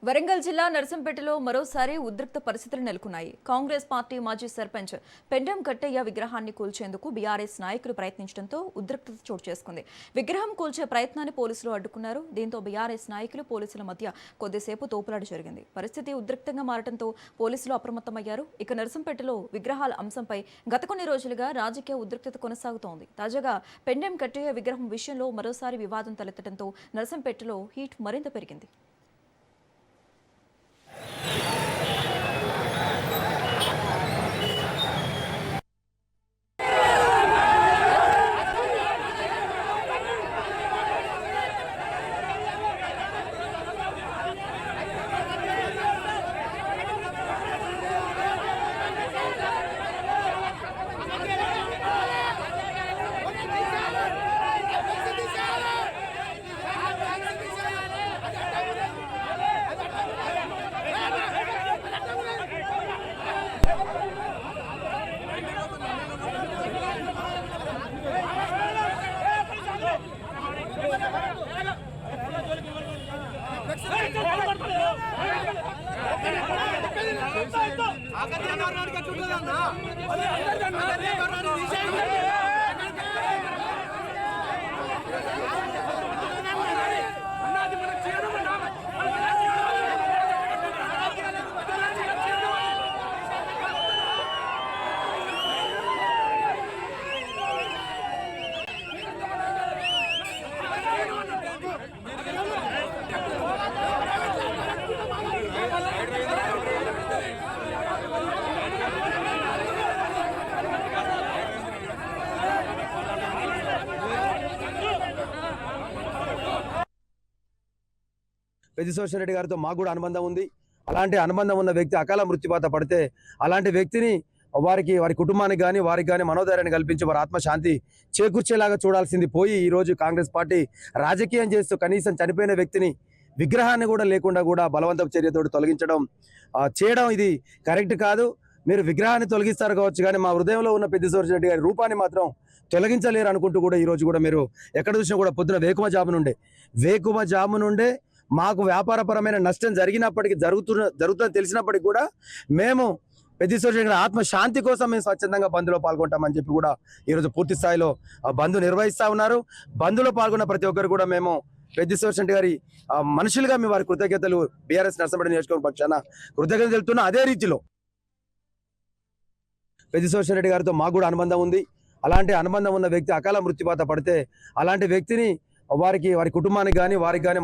వరంగల్ జిల్లా నర్సంపేటలో మరోసారి ఉద్రిక్త పరిస్థితులు నెలకొన్నాయి. కాంగ్రెస్ పార్టీ మాజీ సర్పంచ్ పెండెం కట్టయ్య విగ్రహాన్ని కూల్చేందుకు బీఆర్ఎస్ నాయకులు ప్రయత్నించడంతో ఉద్రిక్తత చోటు చేసుకుంది. విగ్రహం కూల్చే ప్రయత్నాన్ని పోలీసులు అడ్డుకున్నారు. దీంతో బీఆర్ఎస్ నాయకులు పోలీసుల మధ్య కొద్దిసేపు తోపులాట జరిగింది. పరిస్థితి ఉద్రిక్తంగా మారడంతో పోలీసులు అప్రమత్తమయ్యారు. ఇక నర్సంపేటలో విగ్రహాల అంశంపై గత కొన్ని రోజులుగా రాజకీయ ఉద్రిక్తత కొనసాగుతోంది. తాజాగా పెండెం కట్టయ్య విగ్రహం విషయంలో మరోసారి వివాదం తలెత్తడంతో నర్సంపేటలో హీట్ మరింత పెరిగింది. పెద్దిశోష రెడ్డి గారితో మాకు కూడా అనుబంధం ఉంది. అలాంటి అనుబంధం ఉన్న వ్యక్తి అకాల మృత్యువాత పడితే అలాంటి వ్యక్తిని వారి కుటుంబానికి కానీ వారికి కానీ మనోధైర్యాన్ని కల్పించి వారి ఆత్మశాంతి చేకూర్చేలాగా చూడాల్సింది పోయి ఈరోజు కాంగ్రెస్ పార్టీ రాజకీయం చేస్తూ కనీసం చనిపోయిన వ్యక్తిని విగ్రహాన్ని కూడా లేకుండా కూడా బలవంతపు చర్యతో చేయడం ఇది కరెక్ట్ కాదు. మీరు విగ్రహాన్ని తొలగిస్తారు కావచ్చు కానీ మా హృదయంలో ఉన్న పెద్దిశోష రెడ్డి గారి రూపాన్ని మాత్రం తొలగించలేరు అనుకుంటూ కూడా ఈరోజు కూడా మీరు ఎక్కడ చూసినా కూడా పొద్దున వేకుమ జాము నుండే మాకు వ్యాపారపరమైన నష్టం జరుగుతుందని తెలిసినప్పటికీ కూడా మేము పెద్దిశోష రెడ్డి గారి ఆత్మశాంతి కోసం మేము స్వచ్ఛందంగా బంద్లో పాల్గొంటామని చెప్పి కూడా ఈరోజు పూర్తి స్థాయిలో బంద్ నిర్వహిస్తూ ఉన్నారు. బంద్లో పాల్గొన్న ప్రతి ఒక్కరు కూడా మేము పెద్దిశోష రెడ్డి గారి మనుషులుగా మేము వారి కృతజ్ఞతలు బీఆర్ఎస్ నర్సంపేట నియోజకవర్గ పక్షాన కృతజ్ఞతలు తెలుపుతున్నా. అదే రీతిలో పెద్దిశోష రెడ్డి గారితో మాకు కూడా అనుబంధం ఉంది. అలాంటి అనుబంధం ఉన్న వ్యక్తి అకాల మృత్యువాత పడితే అలాంటి వ్యక్తిని వారి కుటుంబానికి కానీ వారికి కానీ